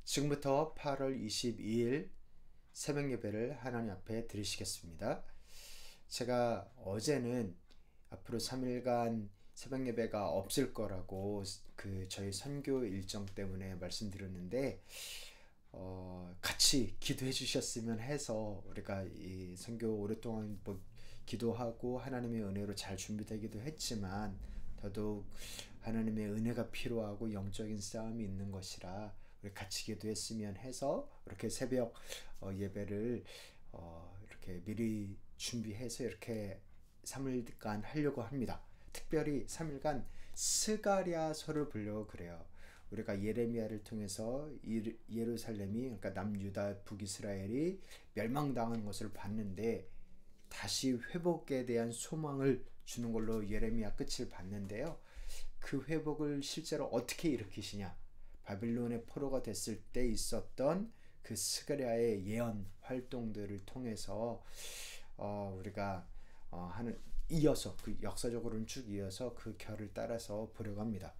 지금부터 8월 22일 새벽 예배를 하나님 앞에 드리시겠습니다. 제가 어제는 앞으로 3일간 새벽 예배가 없을 거라고 저희 선교 일정 때문에 말씀드렸는데 같이 기도해 주셨으면 해서 우리가 이 선교 오랫동안 기도하고 하나님의 은혜로 잘 준비되기도 했지만 더더욱 하나님의 은혜가 필요하고 영적인 싸움이 있는 것이라 우리 같이 기도했으면 해서 이렇게 새벽 예배를 이렇게 미리 준비해서 이렇게 3일간 하려고 합니다. 특별히 3일간 스가랴서를 보려고 그래요. 우리가 예레미야를 통해서 예루살렘이, 그러니까 남유다 북이스라엘이 멸망당한 것을 봤는데 다시 회복에 대한 소망을 주는 걸로 예레미야 끝을 봤는데요. 그 회복을 실제로 어떻게 일으키시냐, 바빌론의 포로가 됐을 때 있었던 그 스가랴의 예언 활동들을 통해서 우리가 하는 이어서 그 역사적으로는 쭉 이어서 그 결을 따라서 보려고 합니다.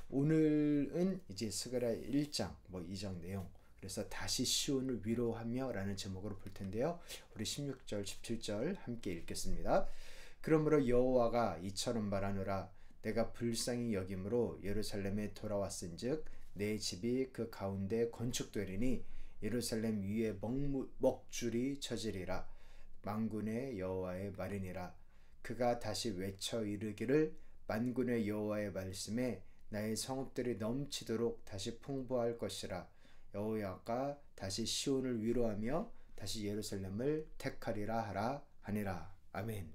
오늘은 이제 스가랴 1장 2장 내용, 그래서 다시 시온을 위로하며 라는 제목으로 볼 텐데요. 우리 16절 17절 함께 읽겠습니다. 그러므로 여호와가 이처럼 말하노라. 내가 불쌍히 여김으로 예루살렘에 돌아왔은즉 내 집이 그 가운데 건축되리니 예루살렘 위에 먹줄이 쳐지리라. 만군의 여호와의 말이니라. 그가 다시 외쳐 이르기를 만군의 여호와의 말씀에 나의 성읍들이 넘치도록 다시 풍부할 것이라. 여호와가 다시 시온을 위로하며 다시 예루살렘을 택하리라 하라 하니라. 아멘.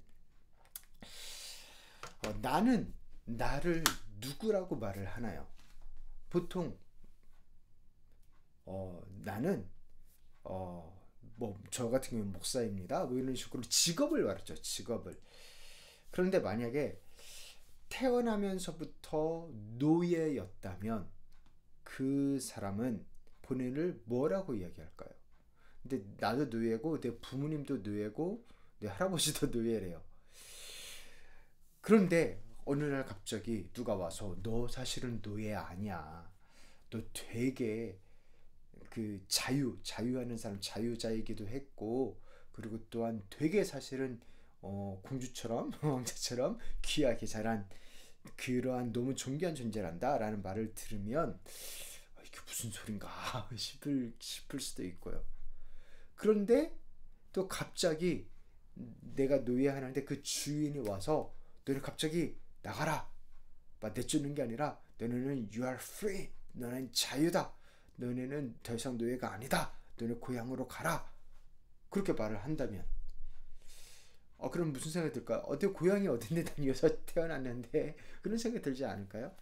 나는 나를 누구라고 말을 하나요? 보통 나는 저 같은 경우는 목사입니다. 이런 식으로 직업을 말하죠. 직업을. 그런데 만약에 태어나면서부터 노예였다면 그 사람은 본인을 뭐라고 이야기할까요? 근데 나도 노예고 내 부모님도 노예고 내 할아버지도 노예래요. 그런데 어느 날 갑자기 누가 와서 너 사실은 노예 아니야. 너 되게 그 자유하는 사람, 자유자이기도 했고, 그리고 또한 되게 사실은 공주처럼 왕자처럼 귀하게 자란 그러한 너무 존귀한 존재란다 라는 말을 들으면 이게 무슨 소린가 싶을 수도 있고요. 그런데 또 갑자기 내가 노예하는데 그 주인이 와서 너를 갑자기 나가라, 내쫓는 게 아니라 너네는 you are free, 너는 자유다, 너네는 더 이상 노예가 아니다, 너네 고향으로 가라, 그렇게 말을 한다면 그럼 무슨 생각이 들까요? 어떻게 고향이 어딘데 난 여기서 태어났는데, 그런 생각이 들지 않을까요?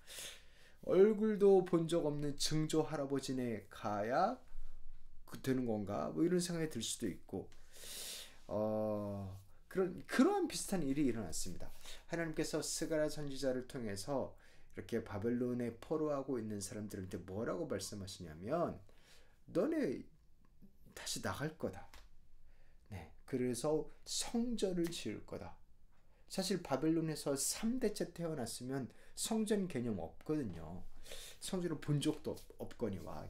얼굴도 본 적 없는 증조 할아버지네 가야 되는 건가, 이런 생각이 들 수도 있고, 그러한 비슷한 일이 일어났습니다. 하나님께서 스가랴 선지자를 통해서 이렇게 바벨론에 포로하고 있는 사람들한테 뭐라고 말씀하시냐면 너네 다시 나갈 거다. 네, 그래서 성전을 지을 거다. 사실 바벨론에서 3대째 태어났으면 성전 개념 없거든요. 성전을 본 적도 없거니와.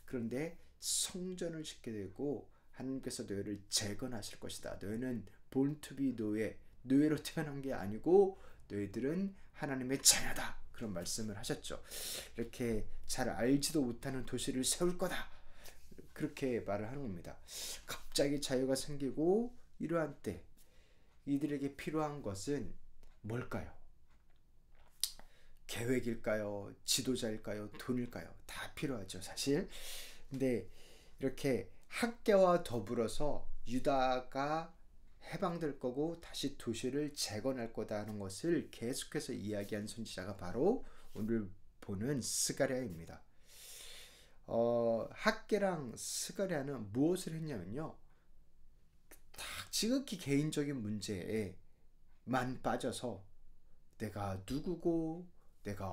그런데 성전을 짓게 되고 하나님께서 너희를 재건하실 것이다. 너희는 born to be 노예로 태어난 게 아니고 너희들은 하나님의 자녀다. 그런 말씀을 하셨죠. 이렇게 잘 알지도 못하는 도시를 세울 거다. 그렇게 말을 하는 겁니다. 갑자기 자유가 생기고 이러한 때 이들에게 필요한 것은 뭘까요? 계획일까요? 지도자일까요? 돈일까요? 다 필요하죠, 사실. 근데 이렇게 학계와 더불어서 유다가 해방될 거고 다시 도시를 재건할 거다 하는 것을 계속해서 이야기한 선지자가 바로 오늘 보는 스가랴입니다. 학계랑 스가랴는 무엇을 했냐면요, 지극히 개인적인 문제에만 빠져서 내가 누구고, 내가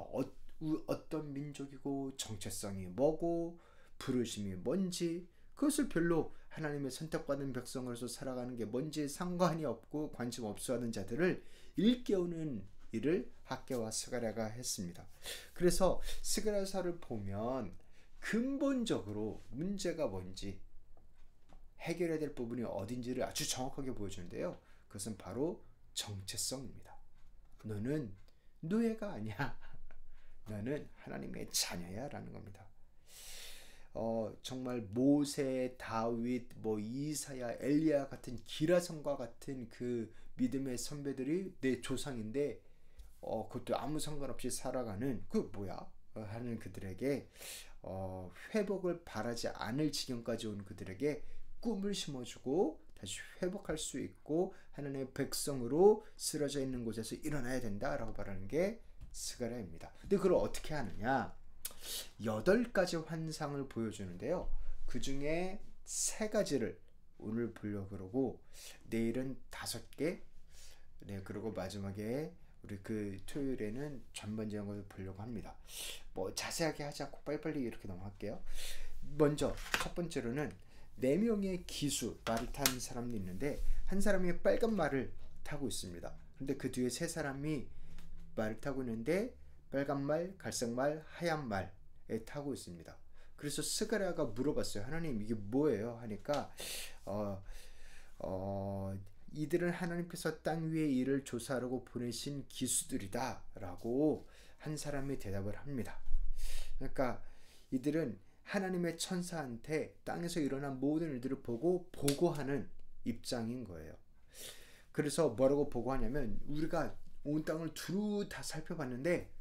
어떤 민족이고, 정체성이 뭐고, 부르심이 뭔지, 그것을 별로 하나님의 선택받은 백성으로서 살아가는 게 뭔지 상관이 없고 관심 없어 하는 자들을 일깨우는 일을 학계와 스가랴가 했습니다. 그래서 스가랴서를 보면 근본적으로 문제가 뭔지 해결해야 될 부분이 어딘지를 아주 정확하게 보여주는데요. 그것은 바로 정체성입니다. 너는 노예가 아니야. 너는 하나님의 자녀야 라는 겁니다. 정말 모세, 다윗, 이사야, 엘리야 같은 기라성과 같은 그 믿음의 선배들이 내 조상인데 그것도 아무 상관없이 살아가는 그 뭐야? 하는 그들에게 회복을 바라지 않을 지경까지 온 그들에게 꿈을 심어주고 다시 회복할 수 있고 하나님의 백성으로 쓰러져 있는 곳에서 일어나야 된다라고 말하는 게 스가랴입니다. 근데 그걸 어떻게 하느냐? 8가지 환상을 보여주는데요. 그 중에 3가지를 오늘 보려고 그러고 내일은 5개, 네, 그리고 마지막에 우리 그 토요일에는 전반적인 것을 보려고 합니다. 자세하게 하지 않고 빨리빨리 이렇게 넘어갈게요. 먼저 첫 번째로는 4명의 기수, 말을 탄 사람이 있는데 한 사람이 빨간 말을 타고 있습니다. 근데 그 뒤에 3사람이 말을 타고 있는데 빨간 말, 갈색 말, 하얀 말에 타고 있습니다. 그래서 스가랴가 물어봤어요. 하나님 이게 뭐예요? 하니까 이들은 하나님께서 땅 위에 일을 조사하려고 보내신 기수들이다 라고 한 사람이 대답을 합니다. 그러니까 이들은 하나님의 천사한테 땅에서 일어난 모든 일들을 보고 보고하는 입장인 거예요. 그래서 뭐라고 보고하냐면 우리가 온 땅을 두루 다 살펴봤는데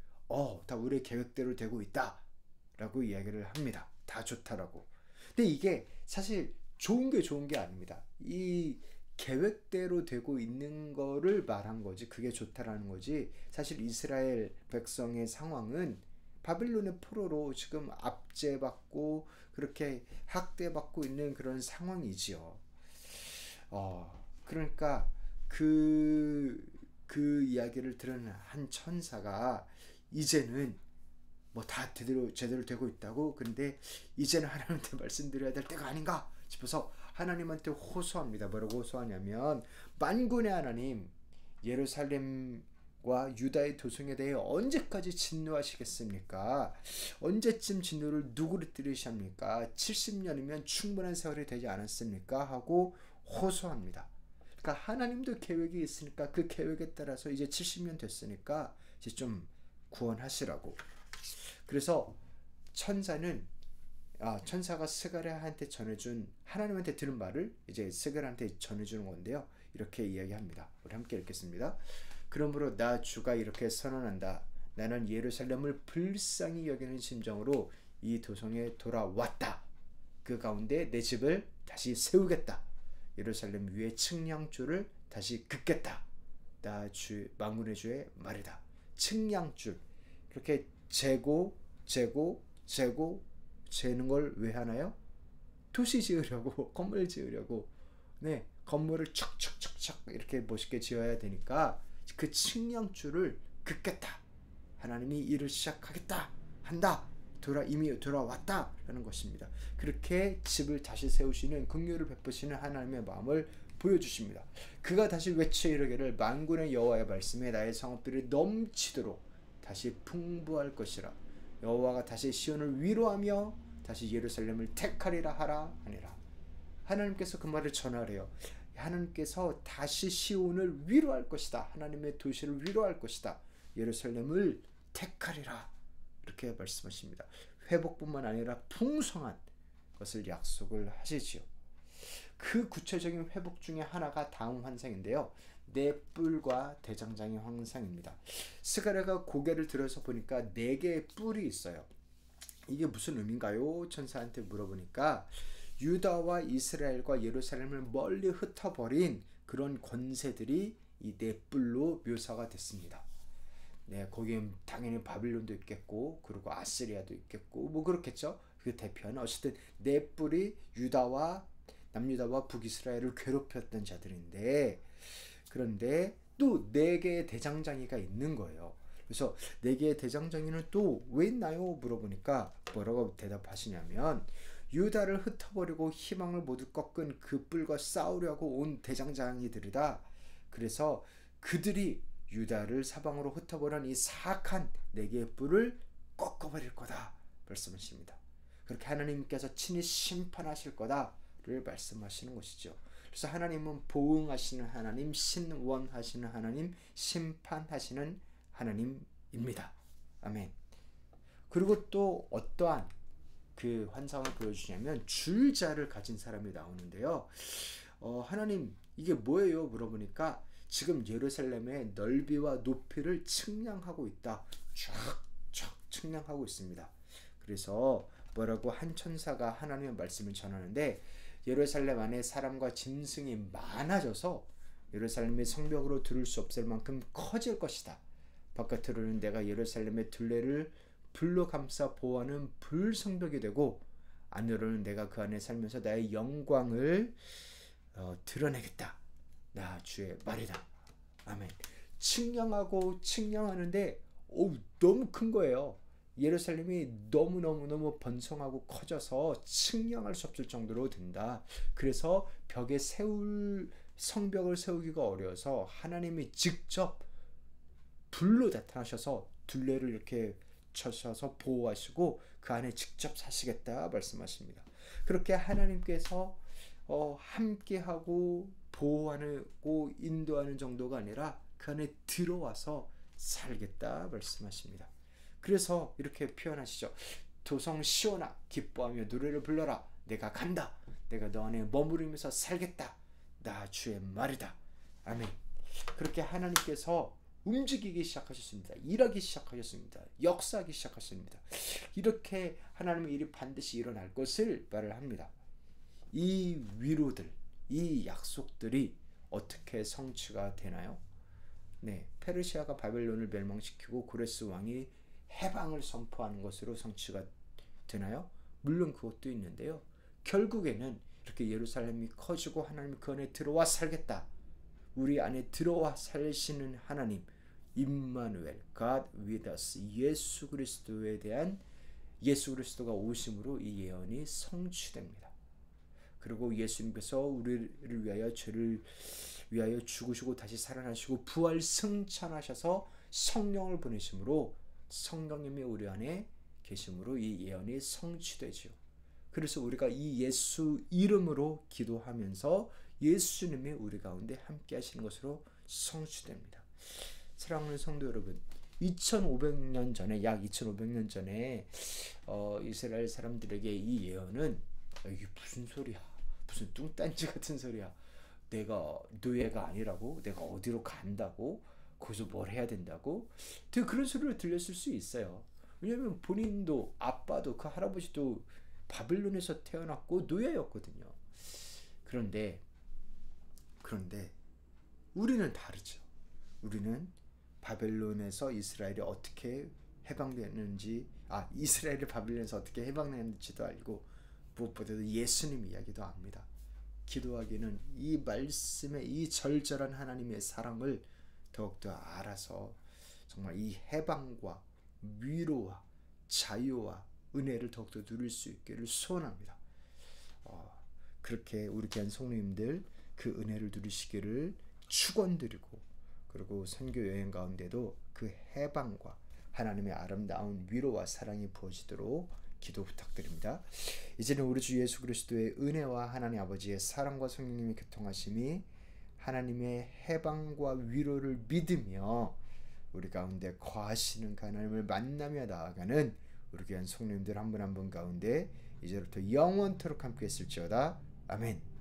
다 우리의 계획대로 되고 있다 라고 이야기를 합니다. 다 좋다라고. 근데 이게 사실 좋은 게 아닙니다. 이 계획대로 되고 있는 거를 말한 거지, 그게 좋다라는 거지. 사실 이스라엘 백성의 상황은 바빌론의 포로로 지금 압제받고 그렇게 학대받고 있는 그런 상황이지요. 그러니까 그 이야기를 들은 한 천사가 이제는 다 제대로 되고 있다고. 근데 이제는 하나님한테 말씀드려야 될 때가 아닌가 싶어서 하나님한테 호소합니다. 뭐라고 호소하냐면 만군의 하나님, 예루살렘과 유다의 도성에 대해 언제까지 진노하시겠습니까? 언제쯤 진노를 누구를 들으십니까? 70년이면 충분한 세월이 되지 않았습니까? 하고 호소합니다. 그러니까 하나님도 계획이 있으니까 그 계획에 따라서 이제 70년 됐으니까 이제 좀 구원하시라고. 그래서 천사가 스가랴한테 전해준, 하나님한테 들은 말을 이제 스가랴한테 전해주는 건데요. 이렇게 이야기합니다. 우리 함께 읽겠습니다. 그러므로 나 주가 이렇게 선언한다. 나는 예루살렘을 불쌍히 여기는 심정으로 이 도성에 돌아왔다. 그 가운데 내 집을 다시 세우겠다. 예루살렘 위에 측량줄을 다시 긋겠다. 나 만군의 주의 말이다. 측량줄, 그렇게 재는 걸 왜 하나요? 도시 지으려고, 건물 지으려고. 네, 건물을 척척척척 이렇게 멋있게 지어야 되니까 그 측량줄을 긋겠다. 하나님이 일을 시작하겠다, 한다, 이미 돌아왔다 라는 것입니다. 그렇게 집을 다시 세우시는, 긍휼을 베푸시는 하나님의 마음을 보여주십니다. 그가 다시 외쳐 이르기를 만군의 여호와의 말씀에 나의 성읍들이 넘치도록 다시 풍부할 것이라. 여호와가 다시 시온을 위로하며 다시 예루살렘을 택하리라 하라 하니라. 하나님께서 그 말을 전하래요. 하나님께서 다시 시온을 위로할 것이다. 하나님의 도시를 위로할 것이다. 예루살렘을 택하리라. 이렇게 말씀하십니다. 회복뿐만 아니라 풍성한 것을 약속을 하시지요. 그 구체적인 회복 중에 하나가 다음 환상인데요. 네 뿔과 대장장의 환상입니다. 스가랴가 고개를 들어서 보니까 4개의 뿔이 있어요. 이게 무슨 의미인가요? 천사한테 물어보니까 유다와 이스라엘과 예루살렘을 멀리 흩어버린 그런 권세들이 이 4뿔로 묘사가 됐습니다. 네, 거기엔 당연히 바빌론도 있겠고, 그리고 아시리아도 있겠고, 그렇겠죠. 그 대표는 어쨌든 4뿔이 남유다와 북이스라엘을 괴롭혔던 자들인데, 그런데 또 4개의 대장장이가 있는 거예요. 그래서 4개의 대장장이는 또 왜 있나요? 물어보니까 뭐라고 대답하시냐면, 유다를 흩어버리고 희망을 모두 꺾은 그 뿔과 싸우려고 온 대장장이들이다. 그래서 그들이 유다를 사방으로 흩어버린 이 사악한 4개의 뿔을 꺾어버릴 거다 말씀하십니다. 그렇게 하나님께서 친히 심판하실 거다를 말씀하시는 것이죠. 그래서 하나님은 보응하시는 하나님, 신원하시는 하나님, 심판하시는 하나님입니다. 아멘. 그리고 또 어떠한 그 환상을 보여주냐면 줄자를 가진 사람이 나오는데요. 하나님 이게 뭐예요? 물어보니까 지금 예루살렘의 넓이와 높이를 측량하고 있다. 쫙쫙 측량하고 있습니다. 그래서 뭐라고 한 천사가 하나님의 말씀을 전하는데 예루살렘 안에 사람과 짐승이 많아져서 예루살렘의 성벽으로 들을 수 없을 만큼 커질 것이다. 바깥으로는 내가 예루살렘의 둘레를 불로 감싸 보호하는 불성벽이 되고 안으로는 내가 그 안에 살면서 나의 영광을 드러내겠다. 나 주의 말이다. 아멘. 측량하고 측량하는데 너무 큰 거예요. 예루살렘이 너무너무 번성하고 커져서 측량할 수 없을 정도로 된다. 그래서 벽에 성벽을 세우기가 어려워서 하나님이 직접 불로 나타나셔서 둘레를 이렇게 쳐셔서 보호하시고 그 안에 직접 사시겠다 말씀하십니다. 그렇게 하나님께서 함께하고 보호하고 인도하는 정도가 아니라 그 안에 들어와서 살겠다 말씀하십니다. 그래서 이렇게 표현하시죠. 도성 시온아 기뻐하며 노래를 불러라. 내가 간다. 내가 너 안에 머무르면서 살겠다. 나 주의 말이다. 아멘. 그렇게 하나님께서 움직이기 시작하셨습니다. 일하기 시작하셨습니다. 역사하기 시작하셨습니다. 이렇게 하나님의 일이 반드시 일어날 것을 말을 합니다. 이 위로들, 이 약속들이 어떻게 성취가 되나요? 네, 페르시아가 바벨론을 멸망시키고 고레스 왕이 해방을 선포하는 것으로 성취가 되나요? 물론 그것도 있는데요. 결국에는 이렇게 예루살렘이 커지고 하나님이 그 안에 들어와 살겠다. 우리 안에 들어와 살시는 하나님, 임마누엘, God with us, 예수 그리스도에 대한 예수 그리스도가 오심으로 이 예언이 성취됩니다. 그리고 예수님께서 우리를 위하여 죄를 위하여 죽으시고 다시 살아나시고 부활 승천하셔서 성령을 보내심으로 성령님이 우리 안에 계심으로 이 예언이 성취되죠. 그래서 우리가 이 예수 이름으로 기도하면서 예수님이 우리 가운데 함께 하시는 것으로 성취됩니다. 사랑하는 성도 여러분, 2500년 전에 약 2500년 전에 이스라엘 사람들에게 이 예언은 이게 무슨 소리야? 무슨 뚱딴지 같은 소리야? 내가 노예가 아니라고? 내가 어디로 간다고? 거기서 뭘 해야 된다고? 되게 그런 소리를 들렸을 수 있어요. 왜냐하면 본인도 아빠도 그 할아버지도 바빌론에서 태어났고 노예였거든요. 그런데 우리는 다르죠. 우리는 바벨론에서 이스라엘이 어떻게 해방되는지, 이스라엘이 바빌론에서 어떻게 해방되는지도 알고 무엇보다도 예수님 이야기도 압니다. 기도하기는 이 말씀의 이 절절한 하나님의 사랑을 더욱더 알아서 정말 이 해방과 위로와 자유와 은혜를 더욱더 누릴 수 있기를 소원합니다. 그렇게 우리 귀한 성도님들 그 은혜를 누리시기를 축원드리고, 그리고 선교 여행 가운데도 그 해방과 하나님의 아름다운 위로와 사랑이 부어지도록 기도 부탁드립니다. 이제는 우리 주 예수 그리스도의 은혜와 하나님 아버지의 사랑과 성령님의 교통하심이 하나님의 해방과 위로를 믿으며 우리 가운데 거하시는 하나님을 만나며 나아가는 우리 귀한 성도님들 한 분 한 분 가운데 이제부터 영원토록 함께 했을지어다. 아멘.